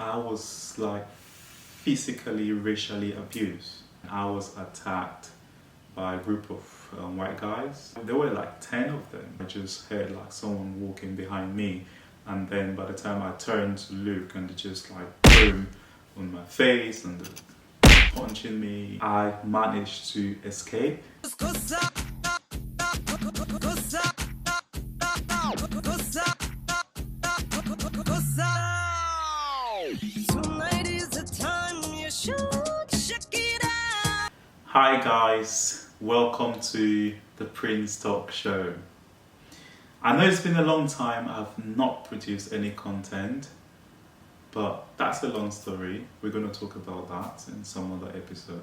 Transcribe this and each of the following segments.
I was like physically, racially abused. I was attacked by a group of white guys. There were like 10 of them. I just heard like someone walking behind me, and then by the time I turned to look, and they just like boom on my face and punching me, I managed to escape. Hi guys, welcome to the Prince Talk show. I know it's been a long time I've not produced any content, but that's a long story. We're going to talk about that in some other episode.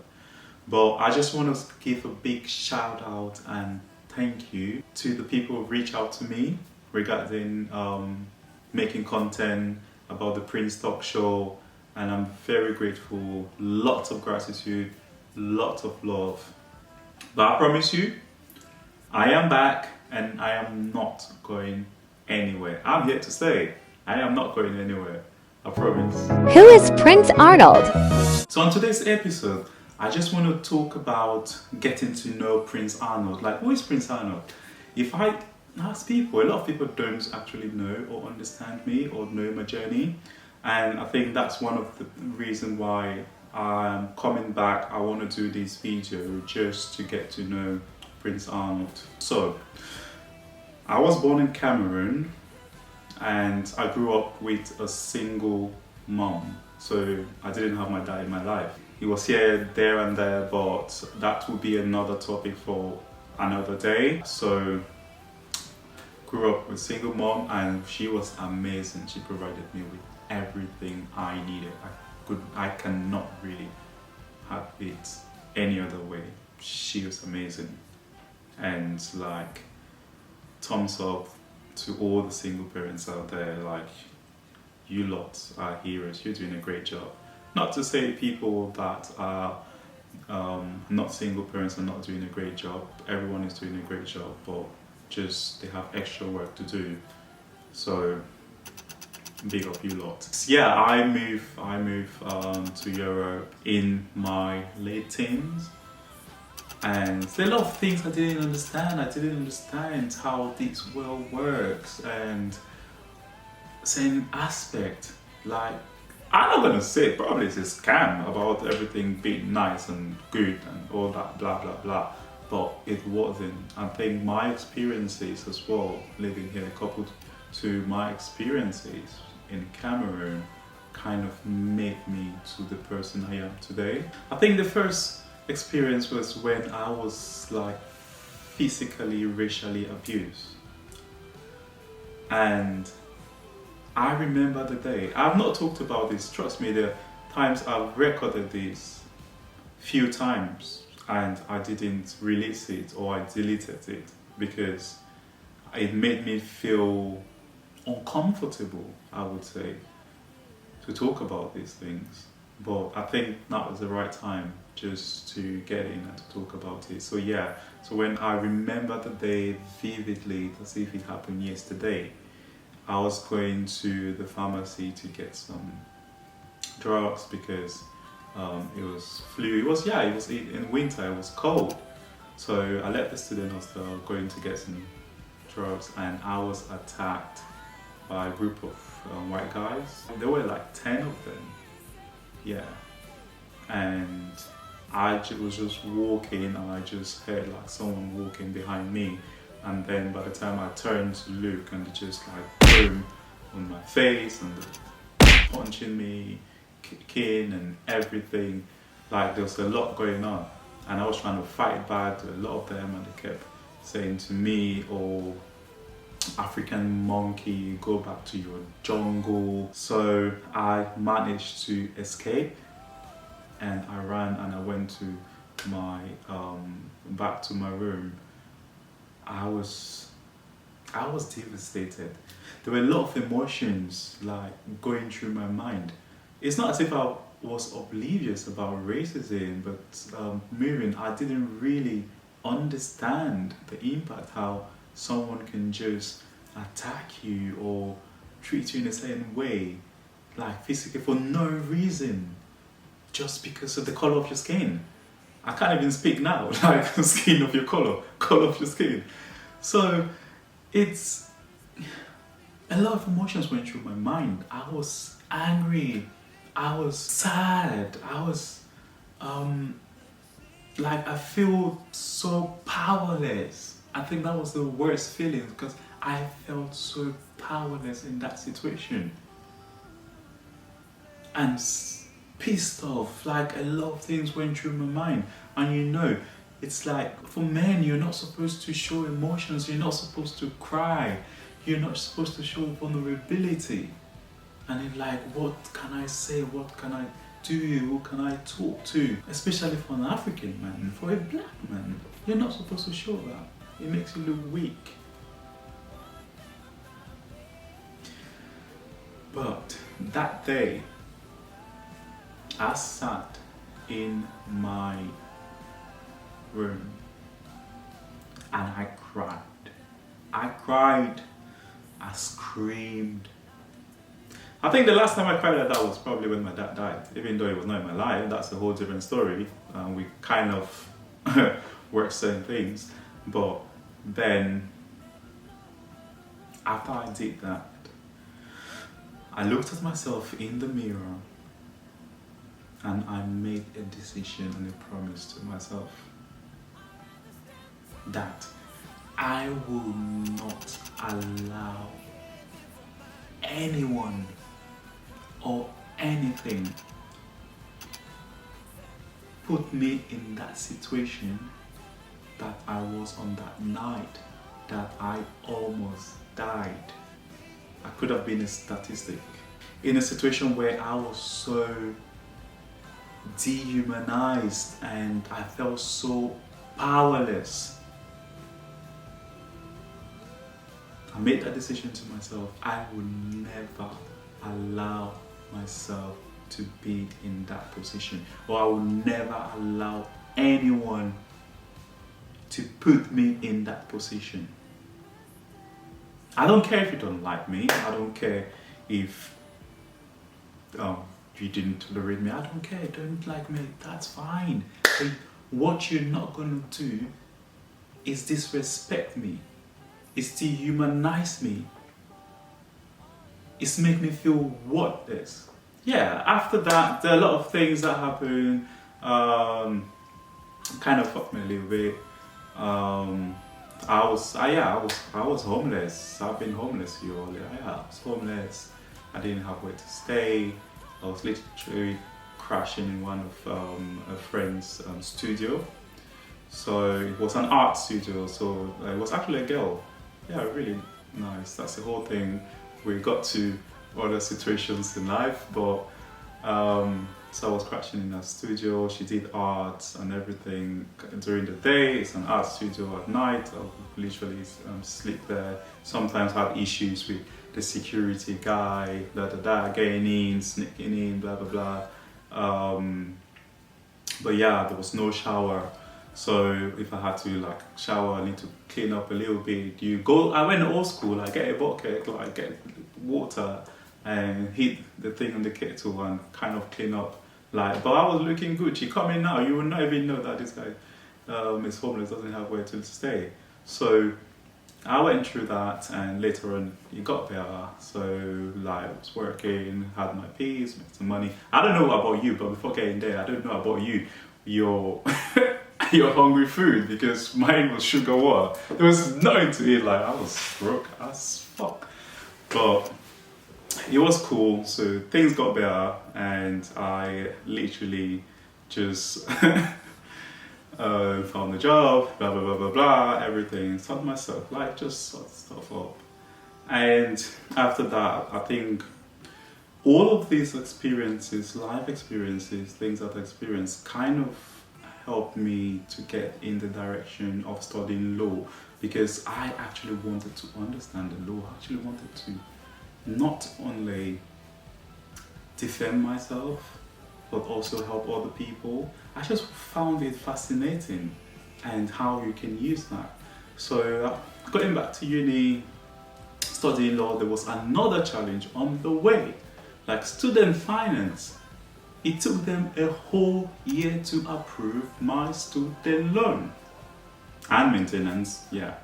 But I just want to give a big shout out and thank you to the people who reach out to me regarding making content about the Prince Talk show, and I'm very grateful. Lots of gratitude, lots of love. But I promise you, I am back and I am not going anywhere. I'm here to stay. I am not going anywhere. I promise. Who is Prince Arnold? So on today's episode, I just want to talk about getting to know Prince Arnold. Like, who is Prince Arnold? If I ask people, a lot of people don't actually know or understand me or know my journey. And I think that's one of the reasons why I'm coming back. I want to do this video just to get to know Prince Arnold. So, I was born in Cameroon and I grew up with a single mom. So I didn't have my dad in my life. He was here, there and there, but that would be another topic for another day. So, grew up with a single mom and she was amazing. She provided me with everything I needed. I cannot really have it any other way. She was amazing. And like, thumbs up to all the single parents out there. Like, you lot are heroes. You're doing a great job. Not to say people that are not single parents are not doing a great job. Everyone is doing a great job, but just they have extra work to do. So big up you lot. Yeah, I moved to Europe in my late teens, and there are a lot of things I didn't understand. I didn't understand how this world works, and same aspect. Like, I'm not gonna say probably it's a scam about everything being nice and good and all that blah blah blah, but it wasn't. I think my experiences as well, living here, coupled to my experiences in Cameroon, kind of made me to the person I am today. I think the first experience was when I was like physically, racially abused. And I remember the day. I've not talked about this, trust me, the times I've recorded this few times and I didn't release it or I deleted it because it made me feel uncomfortable, I would say, to talk about these things. But I think that was the right time just to get in and to talk about it. So yeah, so when I remember the day vividly, as if it happened yesterday, I was going to the pharmacy to get some drugs because it was flu. It was in winter, it was cold. So I left the student hostel going to get some drugs, and I was attacked by a group of white guys. There were like 10 of them, yeah. And I was just walking and I just heard like someone walking behind me, and then by the time I turned to look, and they just like boom on my face and punching me, kicking and everything. Like, there was a lot going on and I was trying to fight back to a lot of them, and they kept saying to me, oh, African monkey, go back to your jungle. So I managed to escape and I ran and I went to my back to my room. I was devastated. There were a lot of emotions like going through my mind. It's not as if I was oblivious about racism, but moving, I didn't really understand the impact, how someone can just attack you or treat you in a certain way. like physically for no reason, just because of the color of your skin. I can't even speak now, like skin of your color of your skin. So it's a lot of emotions went through my mind. I was angry, I was sad, I was like I feel so powerless. I think that was the worst feeling because I felt so powerless in that situation. And pissed off, like a lot of things went through my mind. And you know, it's like for men, you're not supposed to show emotions, you're not supposed to cry, you're not supposed to show vulnerability. And it's like, what can I say, what can I do, who can I talk to? Especially for an African man, for a black man, you're not supposed to show that. It makes you look weak. But that day, I sat in my room and I cried. I cried, I screamed. I think the last time I cried like that was probably when my dad died, even though it was not in my life. That's a whole different story. We kind of worked certain things, but then after I did that, I looked at myself in the mirror and I made a decision and a promise to myself that I will not allow anyone or anything put me in that situation that I was on that night that I almost died. I could have been a statistic. In a situation where I was so dehumanized and I felt so powerless. I made that decision to myself. I will never allow myself to be in that position, or I will never allow anyone to put me in that position. I don't care if you don't like me. I don't care if you didn't tolerate me. I don't care. Don't like me. That's fine. But what you're not going to do is disrespect me. It's dehumanize me. It's make me feel worthless. Yeah, after that, there are a lot of things that happened. Kind of fucked me a little bit. I was homeless. I've been homeless here all year. Yeah, I was homeless. I didn't have where to stay. I was literally crashing in one of a friend's studio. So it was an art studio. So it was actually a girl. Yeah, really nice. That's the whole thing. We got to other situations in life, but so I was crashing in her studio. She did art and everything during the day. It's an art studio at night. I would literally sleep there. Sometimes have issues with the security guy, getting in, sneaking in, blah blah blah. But yeah, there was no shower. So if I had to like shower, I need to clean up a little bit. I went old school. I get a bucket, like get water and heat the thing on the kettle and kind of clean up. Like, but I was looking good. She come in now, you will not even know that this guy is homeless, doesn't have where to stay. So I went through that, and later on it got better. So like I was working, had my peace, made some money. I don't know about you, but before getting there, I don't know about you. Your hungry food, because mine was sugar water. There was nothing to eat. Like I was broke as fuck, but it was cool. So things got better, and I literally just found a job, blah blah blah blah blah, everything. Started myself, like just sort stuff up. And after that, I think all of these experiences, life experiences, things that I experienced, kind of helped me to get in the direction of studying law, because I actually wanted to understand the law. I actually wanted to not only defend myself, but also help other people. I just found it fascinating and how you can use that. So going back to uni, studying law, there was another challenge on the way, Like student finance, it took them a whole year to approve my student loan and maintenance, yeah.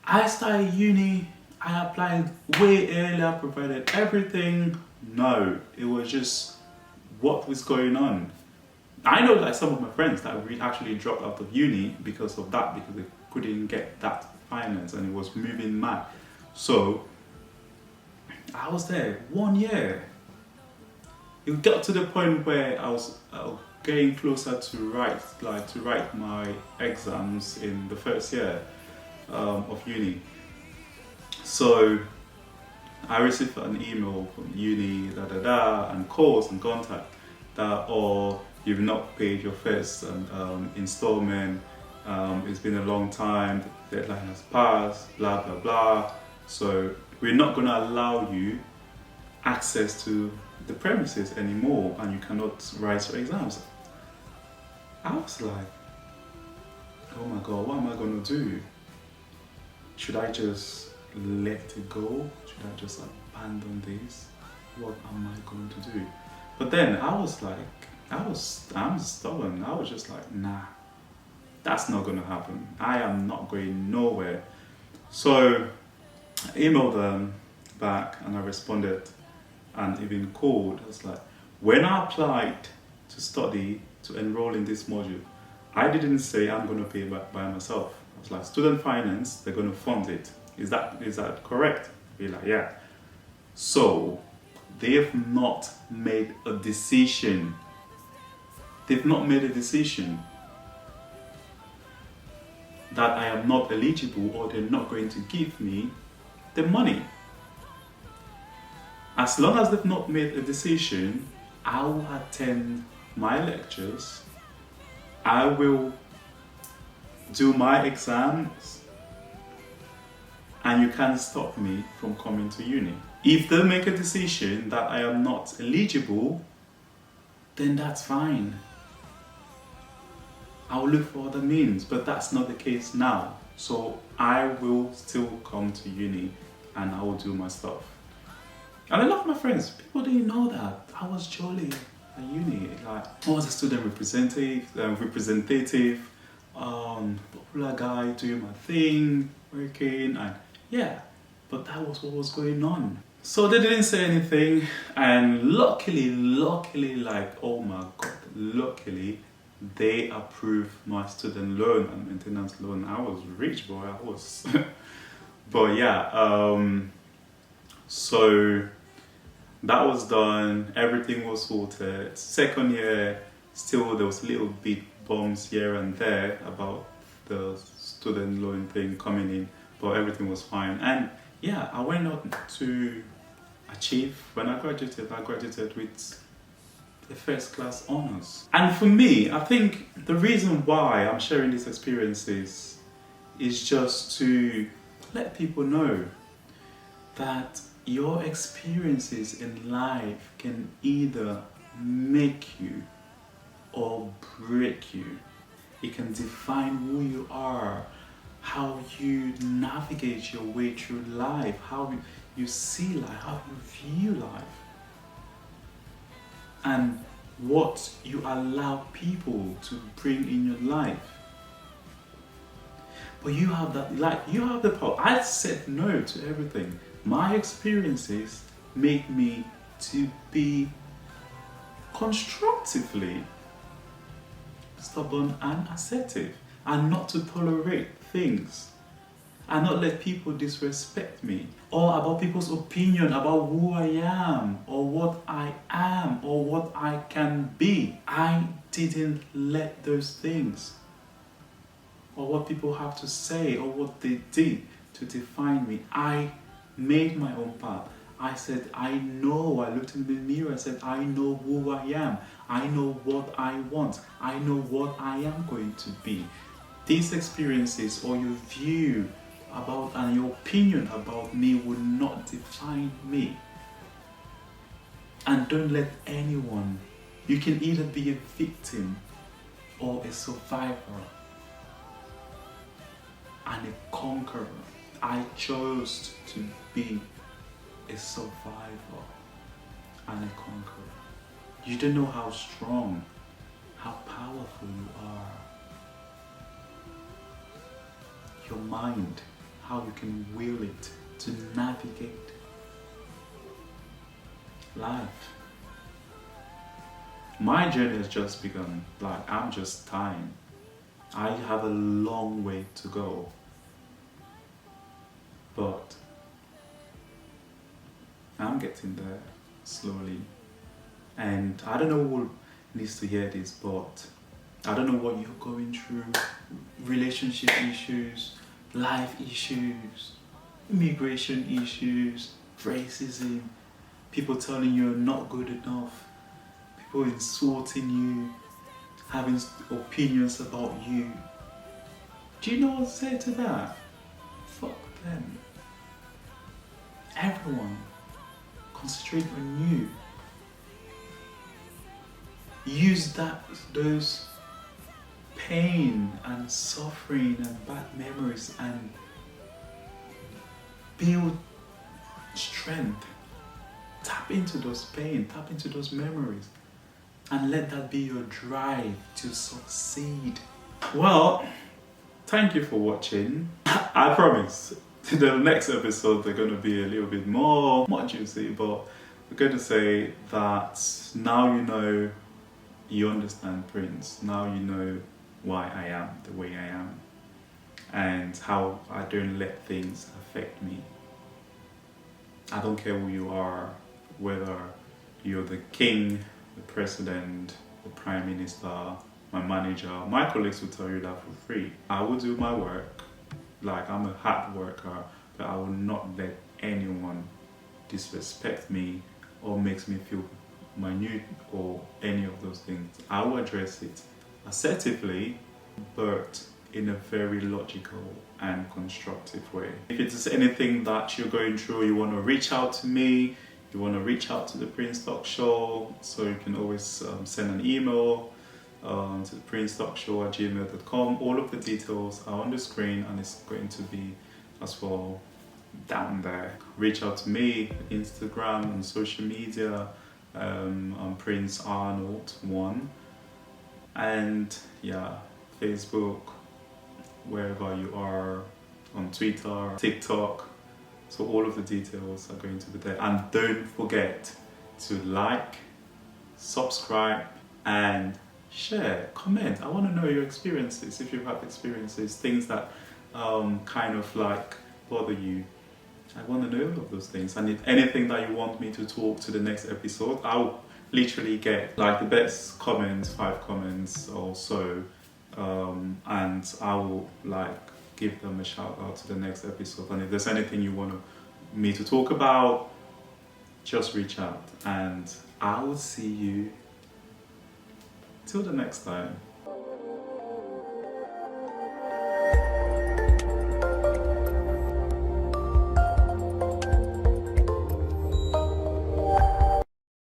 I started uni, I applied way earlier, provided everything. No, it was just what was going on. I know like some of my friends that actually dropped out of uni because of that, because they couldn't get that finance and it was moving mad. So I was there 1 year. It got to the point where I was getting closer to write my exams in the first year of uni. So I received an email from uni, and calls and contact that, or you've not paid your first installment, it's been a long time, the deadline has passed, blah blah blah. So we're not going to allow you access to the premises anymore and you cannot write your exams. I was like, oh my god, what am I going to do? Should I just let it go? Should I just abandon this? What am I going to do? But then I was like, I'm stubborn. I was just like, nah, that's not going to happen. I am not going nowhere. So I emailed them back and I responded and even called. I was like, when I applied to study, to enroll in this module, I didn't say I'm going to pay by myself. I was like, student finance, they're going to fund it. Is that correct? Be like, yeah. So they have not made a decision. They've not made a decision that I am not eligible or they're not going to give me the money. As long as they've not made a decision, I will attend my lectures, I will do my exams, and you can't stop me from coming to uni. If they make a decision that I am not eligible, then that's fine. I'll look for other means, but that's not the case now. So I will still come to uni and I will do my stuff. And I love my friends. People didn't know that. I was jolly at uni. Like, I was a student representative, popular guy doing my thing, working, and yeah, but that was what was going on. So they didn't say anything, and luckily, like, oh my god, luckily, they approved my student loan and maintenance loan. I was rich, boy, I was. But yeah, so that was done, everything was sorted. Second year, still there was little bit bumps here and there about the student loan thing coming in, but everything was fine. And yeah, I went on to achieve, when I graduated with a first class honors. And for me, I think the reason why I'm sharing these experiences is just to let people know that your experiences in life can either make you or break you. It can define who you are, how you navigate your way through life, how you see life, how you view life, and what you allow people to bring in your life. But you have that, like, you have the power. I said no to everything. My experiences make me to be constructively stubborn and assertive, and not to tolerate things, and not let people disrespect me, or about people's opinion about who I am, or what I am, or what I can be. I didn't let those things, or what people have to say, or what they did to define me. I made my own path. I said, I know. I looked in the mirror. I said, I know who I am. I know what I want. I know what I am going to be. These experiences, or your view about and your opinion about me, will not define me. And don't let anyone. You can either be a victim or a survivor and a conqueror. I chose to be a survivor and a conqueror. You don't know how strong, how powerful you are. Your mind, how you can will it to navigate life. My journey has just begun. Like, I'm just starting. I have a long way to go. But I'm getting there slowly. And I don't know who needs to hear this, but I don't know what you're going through. Relationship issues, life issues, immigration issues, racism, people telling you you're not good enough, people insulting you, having opinions about you. Do you know what to say to that? Fuck them. Everyone, concentrate on you. Use those pain and suffering and bad memories and build strength. Tap into those pain, tap into those memories, and let that be your drive to succeed. Well, thank you for watching. I promise the next episode they're going to be a little bit more juicy, but we're going to say that now you understand Prince. Now you know why I am the way I am and how I don't let things affect me. I don't care who you are, whether you're the king, the president, the prime minister, my manager. My colleagues will tell you that for free. I will do my work, like I'm a hard worker, but I will not let anyone disrespect me or makes me feel minute or any of those things. I will address it assertively, but in a very logical and constructive way. If it is anything that you're going through, you want to reach out to me, you want to reach out to the Prince Talk Show, so you can always send an email to the princetalkshow@gmail.com. All of the details are on the screen and it's going to be as well down there. Reach out to me on Instagram and social media. I'm Prince Arnold 1, and yeah, Facebook, wherever you are, on Twitter, TikTok. So all of the details are going to be there. And don't forget to like, subscribe, and share, comment. I want to know your experiences. If you have experiences, things that kind of like bother you, I want to know all of those things. And if anything that you want me to talk to the next episode, I'll literally get like the best comments, 5 comments or so, and I will like give them a shout out to the next episode. And if there's anything you want me to talk about, just reach out, and I will see you till the next time.